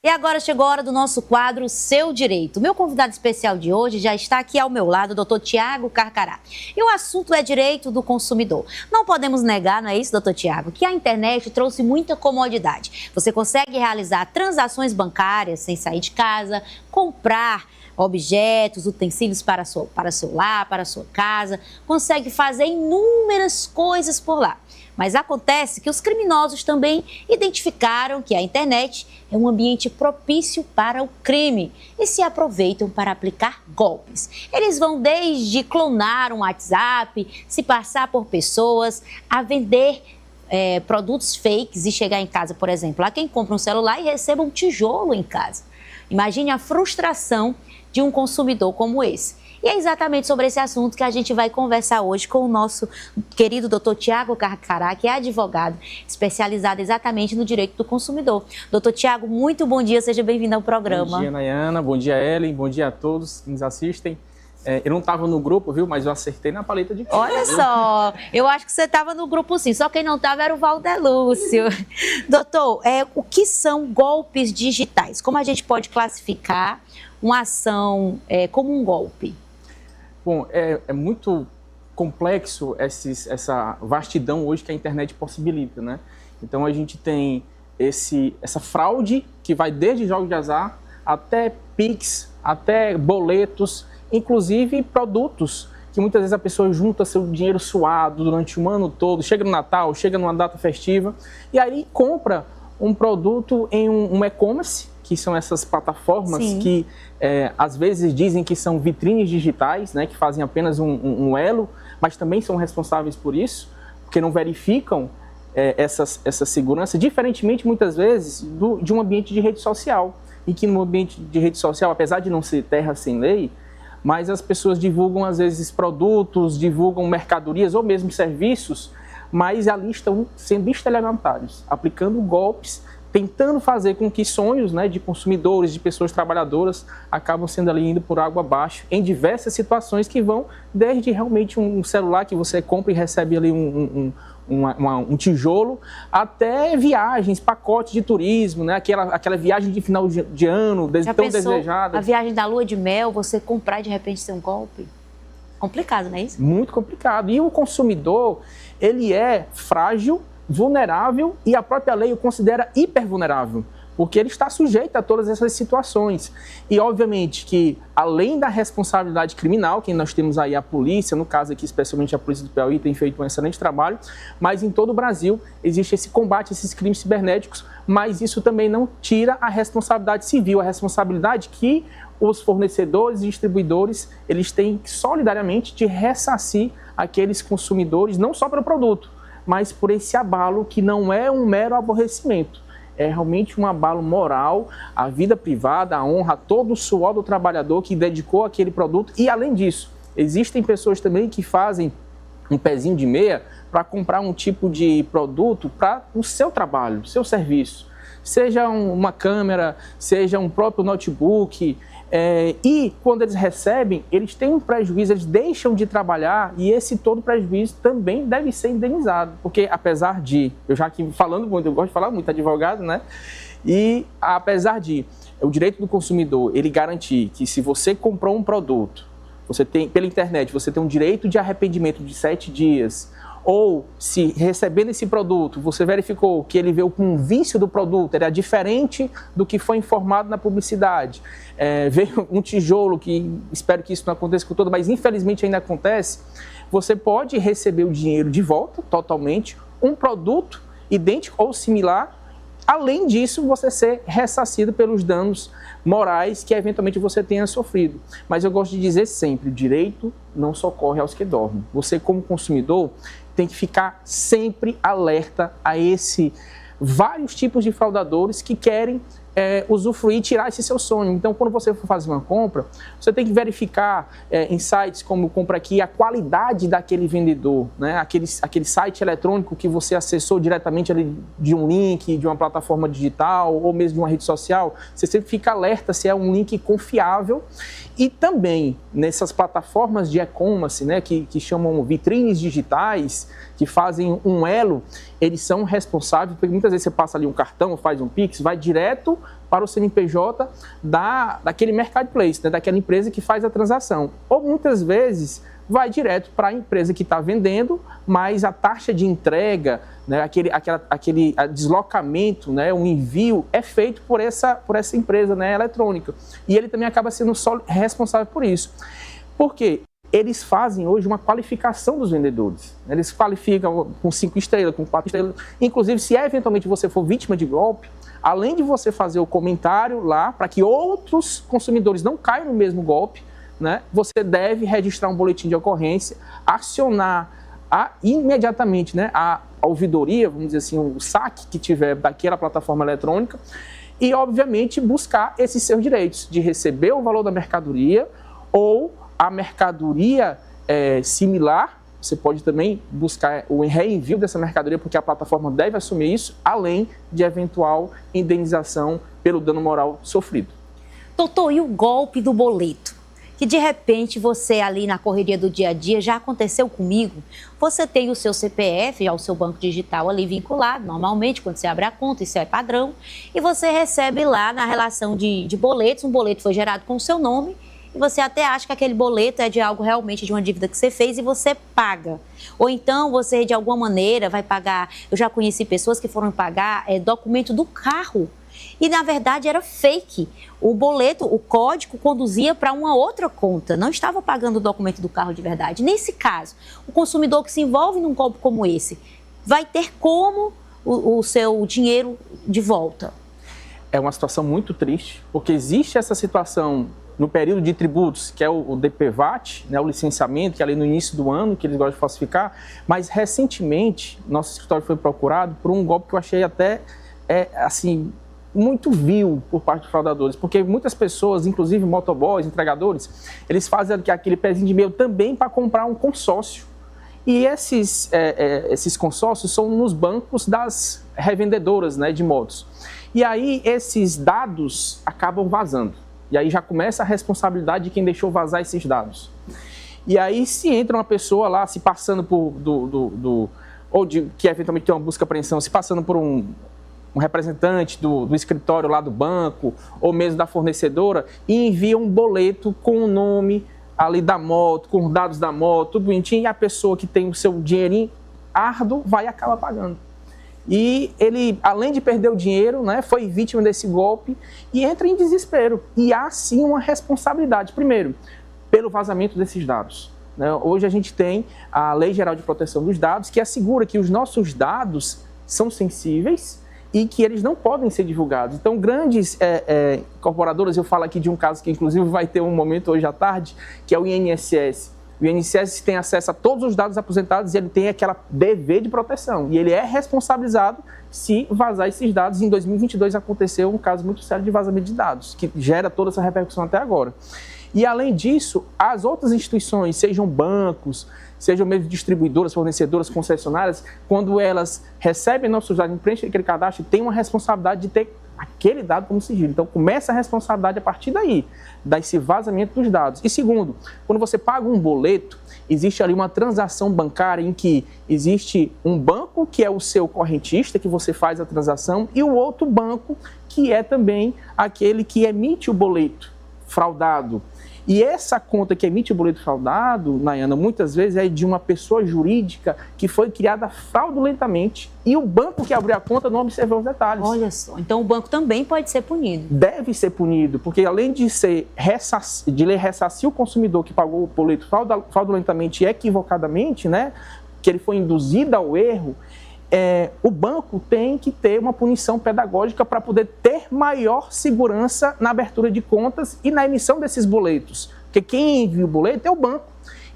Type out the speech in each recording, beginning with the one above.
E agora chegou a hora do nosso quadro Seu Direito. Meu convidado especial de hoje já está aqui ao meu lado, o Dr. Tiago Carcará. E o assunto é direito do consumidor. Não podemos negar, não é isso, Dr. Tiago, que a internet trouxe muita comodidade. Você consegue realizar transações bancárias sem sair de casa, comprar objetos, utensílios para seu lar, para sua casa, consegue fazer inúmeras coisas por lá. Mas acontece que os criminosos também identificaram que a internet é um ambiente propício para o crime e se aproveitam para aplicar golpes. Eles vão desde clonar um WhatsApp, se passar por pessoas, a vender produtos fakes e chegar em casa, por exemplo, a quem compra um celular e receba um tijolo em casa. Imagine a frustração de um consumidor como esse. E é exatamente sobre esse assunto que a gente vai conversar hoje com o nosso querido Dr. Tiago Carcará, que é advogado especializado exatamente no direito do consumidor. Dr. Tiago, muito bom dia, seja bem-vindo ao programa. Bom dia, Nayana, bom dia, Ellen, bom dia a todos que nos assistem. Eu não estava no grupo, viu, mas eu acertei na paleta de cor. Olha só, eu acho que você estava no grupo sim, só quem não estava era o Valdelúcio. Doutor, o que são golpes digitais? Como a gente pode classificar uma ação como um golpe? Bom, é muito complexo essa vastidão hoje que a internet possibilita, né? Então a gente tem essa fraude que vai desde jogos de azar até Pix, até boletos, inclusive produtos que muitas vezes a pessoa junta seu dinheiro suado durante um ano todo, chega no Natal, chega numa data festiva e aí compra um produto em um e-commerce, que são essas plataformas Sim. que às vezes dizem que são vitrines digitais, né, que fazem apenas um elo, mas também são responsáveis por isso, porque não verificam essa segurança, diferentemente muitas vezes de um ambiente de rede social, em que no ambiente de rede social, apesar de não ser terra sem lei, mas as pessoas divulgam às vezes produtos, divulgam mercadorias ou mesmo serviços, mas ali estão sendo estelionatários, aplicando golpes, tentando fazer com que sonhos, né, de consumidores, de pessoas trabalhadoras, acabam sendo ali indo por água abaixo em diversas situações que vão desde realmente um celular que você compra e recebe ali um tijolo, até viagens, pacotes de turismo, né, aquela viagem de final de ano tão desejada. A viagem da lua de mel, você comprar e de repente ser um golpe? Complicado, não é isso? Muito complicado. E o consumidor, ele é frágil, vulnerável e a própria lei o considera hipervulnerável, porque ele está sujeito a todas essas situações. E, obviamente, que além da responsabilidade criminal, que nós temos aí a polícia, no caso aqui, especialmente a polícia do Piauí, tem feito um excelente trabalho, mas em todo o Brasil existe esse combate a esses crimes cibernéticos, mas isso também não tira a responsabilidade civil, a responsabilidade que os fornecedores e distribuidores, eles têm solidariamente de ressarcir aqueles consumidores, não só pelo produto, mas por esse abalo que não é um mero aborrecimento. É realmente um abalo moral, a vida privada, a honra, todo o suor do trabalhador que dedicou aquele produto. E, além disso, existem pessoas também que fazem um pezinho de meia para comprar um tipo de produto para o seu trabalho, seu serviço. Seja uma câmera, seja um próprio notebook. E quando eles recebem, eles têm um prejuízo, eles deixam de trabalhar e esse todo prejuízo também deve ser indenizado. Porque apesar de, eu já aqui falando muito, eu gosto de falar muito, advogado, né? E apesar de o direito do consumidor, ele garantir que se você comprou um produto, você tem, pela internet, você tem um direito de arrependimento de 7 dias, ou se recebendo esse produto, você verificou que ele veio com um vício do produto, era diferente do que foi informado na publicidade, veio um tijolo, que espero que isso não aconteça com todo, mas infelizmente ainda acontece, você pode receber o dinheiro de volta, totalmente, um produto idêntico ou similar, além disso, você ser ressarcido pelos danos morais que eventualmente você tenha sofrido. Mas eu gosto de dizer sempre, o direito não socorre aos que dormem. Você, como consumidor, tem que ficar sempre alerta a vários tipos de fraudadores que querem usufruir, tirar esse seu sonho. Então, quando você for fazer uma compra, você tem que verificar em sites como Compra Aqui a qualidade daquele vendedor, né? Aquele site eletrônico que você acessou diretamente ali de um link, de uma plataforma digital ou mesmo de uma rede social. Você sempre fica alerta se é um link confiável. E também nessas plataformas de e-commerce, né, que chamam vitrines digitais, que fazem um elo, eles são responsáveis, porque muitas vezes você passa ali um cartão, faz um Pix, vai direto para o CNPJ daquele marketplace, né, daquela empresa que faz a transação. Ou muitas vezes vai direto para a empresa que está vendendo, mas a taxa de entrega, né, aquele deslocamento, né, o envio é feito por essa empresa, né, eletrônica. E ele também acaba sendo só responsável por isso. Por quê? Eles fazem hoje uma qualificação dos vendedores. Eles qualificam com 5 estrelas, com 4 estrelas. Inclusive, se eventualmente você for vítima de golpe, além de você fazer o comentário lá, para que outros consumidores não caiam no mesmo golpe, né, você deve registrar um boletim de ocorrência, acionar imediatamente, né, a ouvidoria, vamos dizer assim, o saque que tiver daquela plataforma eletrônica e, obviamente, buscar esses seus direitos de receber o valor da mercadoria ou a mercadoria similar. Você pode também buscar o reenvio dessa mercadoria, porque a plataforma deve assumir isso, além de eventual indenização pelo dano moral sofrido. Doutor, e o golpe do boleto? Que de repente você ali na correria do dia a dia, já aconteceu comigo, você tem o seu CPF, já o seu banco digital ali vinculado, normalmente quando você abre a conta, isso é padrão, e você recebe lá na relação de boletos, um boleto foi gerado com o seu nome, e você até acha que aquele boleto é de algo realmente, de uma dívida que você fez e você paga. Ou então você de alguma maneira vai pagar, eu já conheci pessoas que foram pagar documento do carro, e na verdade era fake. O boleto, o código conduzia para uma outra conta, não estava pagando o documento do carro de verdade. Nesse caso, o consumidor que se envolve num golpe como esse, vai ter como o seu dinheiro de volta? É uma situação muito triste, porque existe essa situação no período de tributos, que é o DPVAT, né, o licenciamento, que é ali no início do ano, que eles gostam de falsificar, mas recentemente, nosso escritório foi procurado por um golpe que eu achei até, assim, muito vil por parte de fraudadores, porque muitas pessoas, inclusive motoboys, entregadores, eles fazem aquele pezinho de e-mail também para comprar um consórcio. E esses consórcios são nos bancos das revendedoras, né, de motos. E aí esses dados acabam vazando. E aí já começa a responsabilidade de quem deixou vazar esses dados. E aí se entra uma pessoa lá, se passando por... que eventualmente tem uma busca e apreensão, se passando por um representante do escritório lá do banco, ou mesmo da fornecedora, e envia um boleto com o nome ali da moto, com os dados da moto, tudo bonitinho, e a pessoa que tem o seu dinheirinho árduo vai e acaba pagando. E ele, além de perder o dinheiro, né, foi vítima desse golpe e entra em desespero. E há sim uma responsabilidade, primeiro, pelo vazamento desses dados. Né? Hoje a gente tem a Lei Geral de Proteção dos Dados, que assegura que os nossos dados são sensíveis e que eles não podem ser divulgados. Então, grandes incorporadoras, eu falo aqui de um caso que inclusive vai ter um momento hoje à tarde, que é o INSS. O INSS tem acesso a todos os dados aposentados e ele tem aquela dever de proteção. E ele é responsabilizado se vazar esses dados. Em 2022 aconteceu um caso muito sério de vazamento de dados, que gera toda essa repercussão até agora. E além disso, as outras instituições, sejam bancos, sejam mesmo distribuidoras, fornecedoras, concessionárias, quando elas recebem nossos dados, preenchem aquele cadastro, tem uma responsabilidade de ter aquele dado como sigilo. Então, começa a responsabilidade a partir daí, desse vazamento dos dados. E segundo, quando você paga um boleto, existe ali uma transação bancária em que existe um banco, que é o seu correntista, que você faz a transação, e o outro banco, que é também aquele que emite o boleto fraudado. E essa conta que emite o boleto fraudado, Nayana, muitas vezes é de uma pessoa jurídica que foi criada fraudulentamente e o banco que abriu a conta não observou os detalhes. Olha só, então o banco também pode ser punido. Deve ser punido, porque além de ressarcir o consumidor que pagou o boleto fraudulentamente e equivocadamente, né, que ele foi induzido ao erro, o banco tem que ter uma punição pedagógica para poder ter maior segurança na abertura de contas e na emissão desses boletos. Porque quem envia o boleto é o banco.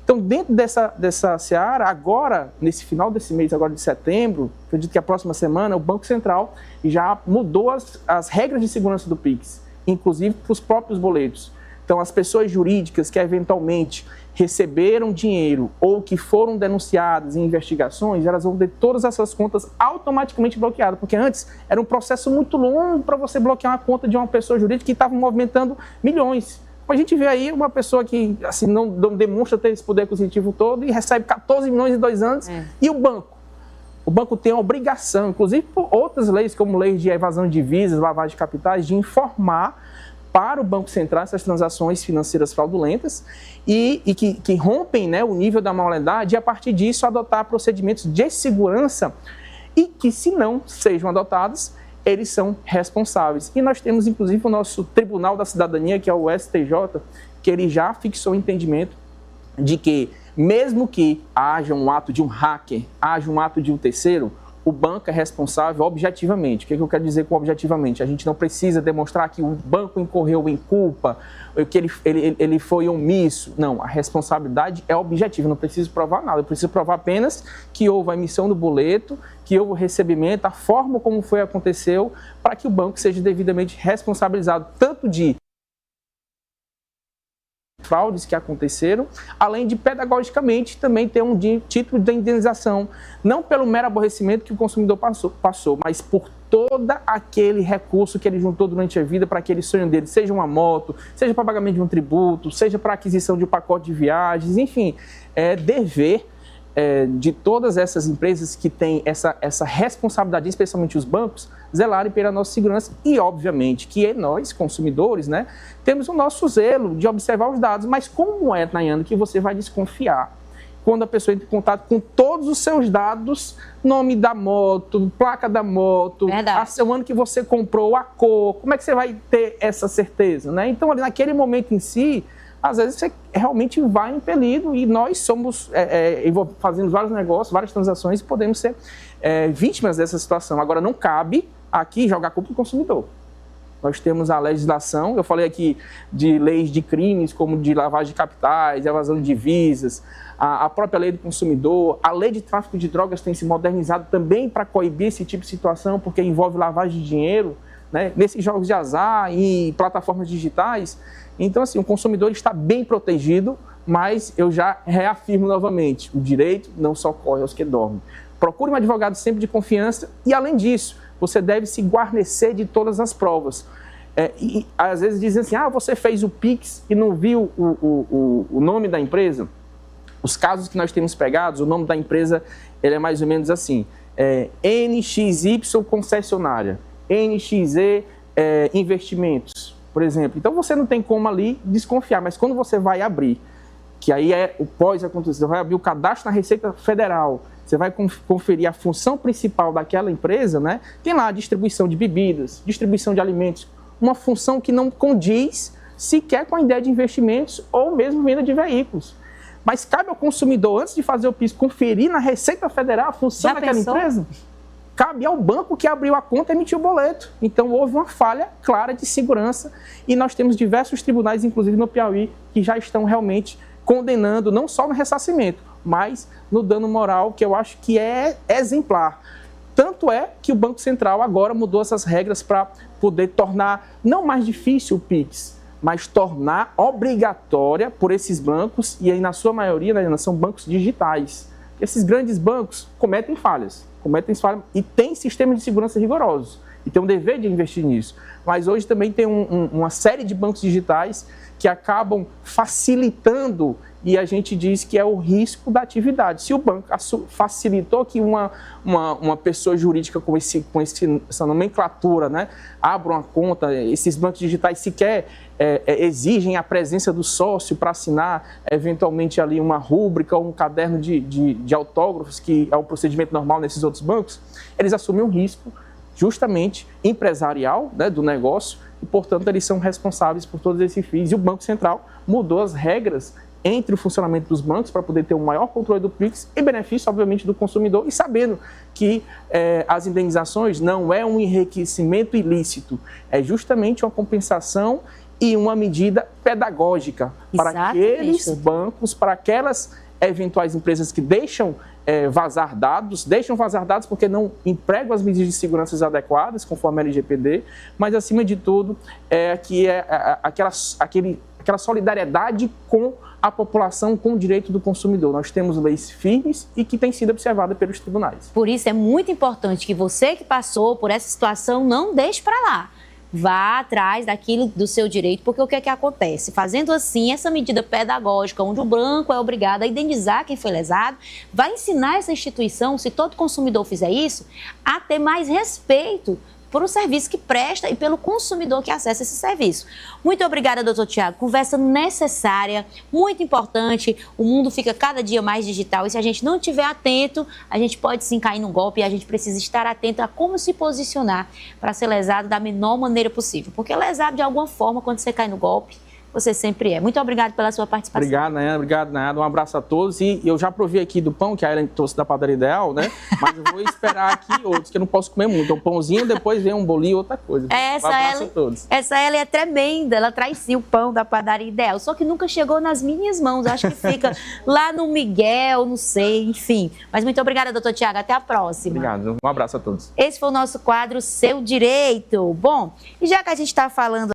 Então, dentro dessa seara, agora, nesse final desse mês, agora de setembro, acredito que a próxima semana, o Banco Central já mudou as regras de segurança do Pix, inclusive para os próprios boletos. Então, as pessoas jurídicas que eventualmente receberam dinheiro ou que foram denunciadas em investigações, elas vão ter todas essas contas automaticamente bloqueadas, porque antes era um processo muito longo para você bloquear uma conta de uma pessoa jurídica que estava movimentando milhões. A gente vê aí uma pessoa que assim, não demonstra ter esse poder aquisitivo todo e recebe 14 milhões em 2 anos, e o banco? o banco tem a obrigação, inclusive por outras leis, como leis de evasão de divisas, lavagem de capitais, de informar para o Banco Central essas transações financeiras fraudulentas e que rompem, né, o nível da moralidade e, a partir disso, adotar procedimentos de segurança e que, se não sejam adotados, eles são responsáveis. E nós temos, inclusive, o nosso Tribunal da Cidadania, que é o STJ, que ele já fixou o entendimento de que, mesmo que haja um ato de um hacker, haja um ato de um terceiro, o banco é responsável objetivamente. O que eu quero dizer com objetivamente? A gente não precisa demonstrar que o banco incorreu em culpa, que ele foi omisso. Não, a responsabilidade é objetiva, eu não preciso provar nada. Eu preciso provar apenas que houve a emissão do boleto, que houve o recebimento, a forma como aconteceu, para que o banco seja devidamente responsabilizado, tanto de fraudes que aconteceram, além de, pedagogicamente, também ter um título de indenização, não pelo mero aborrecimento que o consumidor passou, mas por todo aquele recurso que ele juntou durante a vida para aquele sonho dele, seja uma moto, seja para pagamento de um tributo, seja para aquisição de um pacote de viagens, enfim, é dever de todas essas empresas que têm essa responsabilidade, especialmente os bancos, zelarem pela nossa segurança e, obviamente, que nós, consumidores, né, temos o nosso zelo de observar os dados. Mas como é, Nayana, que você vai desconfiar quando a pessoa entra em contato com todos os seus dados, nome da moto, placa da moto, o ano que você comprou, a cor, como é que você vai ter essa certeza, né? Então, ali naquele momento em si, às vezes você realmente vai impelido e nós somos fazendo vários negócios, várias transações e podemos ser vítimas dessa situação. Agora, não cabe aqui jogar culpa do consumidor. Nós temos a legislação, eu falei aqui de leis de crimes, como de lavagem de capitais, evasão de divisas, a própria lei do consumidor, a lei de tráfico de drogas tem se modernizado também para coibir esse tipo de situação, porque envolve lavagem de dinheiro, né, nesses jogos de azar e plataformas digitais. Então, assim, o consumidor está bem protegido, mas eu já reafirmo novamente, o direito não socorre aos que dormem. Procure um advogado sempre de confiança e, além disso, você deve se guarnecer de todas as provas. E às vezes dizem assim, você fez o Pix e não viu o nome da empresa. Os casos que nós temos pegados, o nome da empresa ele é mais ou menos assim, NXY Concessionária, NXE Investimentos, por exemplo. Então você não tem como ali desconfiar, mas quando você vai abrir, que aí é o pós-acontecer, você vai abrir o cadastro na Receita Federal, você vai conferir a função principal daquela empresa, né? Tem lá a distribuição de bebidas, distribuição de alimentos, uma função que não condiz sequer com a ideia de investimentos ou mesmo venda de veículos. Mas cabe ao consumidor, antes de fazer o PIS, conferir na Receita Federal a função daquela empresa? Cabe ao banco que abriu a conta e emitiu o boleto. Então, houve uma falha clara de segurança e nós temos diversos tribunais, inclusive no Piauí, que já estão realmente condenando, não só no ressarcimento, mas no dano moral, que eu acho que é exemplar. Tanto é que o Banco Central agora mudou essas regras para poder tornar não mais difícil o PIX, mas tornar obrigatória por esses bancos, e aí na sua maioria, né, são bancos digitais. Esses grandes bancos cometem falhas e têm sistemas de segurança rigorosos, e tem um dever de investir nisso. Mas hoje também tem uma série de bancos digitais que acabam facilitando, e a gente diz que é o risco da atividade. Se o banco facilitou que uma pessoa jurídica com essa nomenclatura, né, abra uma conta, esses bancos digitais sequer exigem a presença do sócio para assinar eventualmente ali uma rúbrica ou um caderno de autógrafos, que é o procedimento normal nesses outros bancos, eles assumem um risco justamente empresarial, né, do negócio, e, portanto, eles são responsáveis por todos esses FIIs. E o Banco Central mudou as regras entre o funcionamento dos bancos para poder ter um maior controle do PIX e benefício, obviamente, do consumidor, e sabendo que as indenizações não é um enriquecimento ilícito, é justamente uma compensação e uma medida pedagógica para aqueles bancos, para aquelas eventuais empresas que deixam vazar dados porque não empregam as medidas de segurança adequadas, conforme a LGPD, mas, acima de tudo, aquela solidariedade com a população, com o direito do consumidor. Nós temos leis firmes e que têm sido observadas pelos tribunais. Por isso, é muito importante que você que passou por essa situação não deixe para lá. vá atrás daquilo do seu direito, porque o que é que acontece? Fazendo assim, essa medida pedagógica, onde o banco é obrigado a indenizar quem foi lesado, vai ensinar essa instituição, se todo consumidor fizer isso, a ter mais respeito por o serviço que presta e pelo consumidor que acessa esse serviço. Muito obrigada, doutor Tiago. Conversa necessária, muito importante. O mundo fica cada dia mais digital e se a gente não estiver atento, a gente pode sim cair num golpe e a gente precisa estar atento a como se posicionar para ser lesado da menor maneira possível. Porque lesado de alguma forma, quando você cai no golpe, você sempre é. Muito obrigado pela sua participação. Obrigado, Nayara. Um abraço a todos. E eu já provei aqui do pão, que a Ellen trouxe da Padaria Ideal, né? Mas eu vou esperar aqui outros, que eu não posso comer muito. Então, pãozinho, depois vem um bolinho, outra coisa. Um abraço a todos. Essa Ellen é tremenda. Ela traz sim o pão da Padaria Ideal. Só que nunca chegou nas minhas mãos. Acho que fica lá no Miguel, não sei, enfim. Mas muito obrigada, doutor Tiago. Até a próxima. Obrigado. Um abraço a todos. Esse foi o nosso quadro Seu Direito. Bom, e já que a gente está falando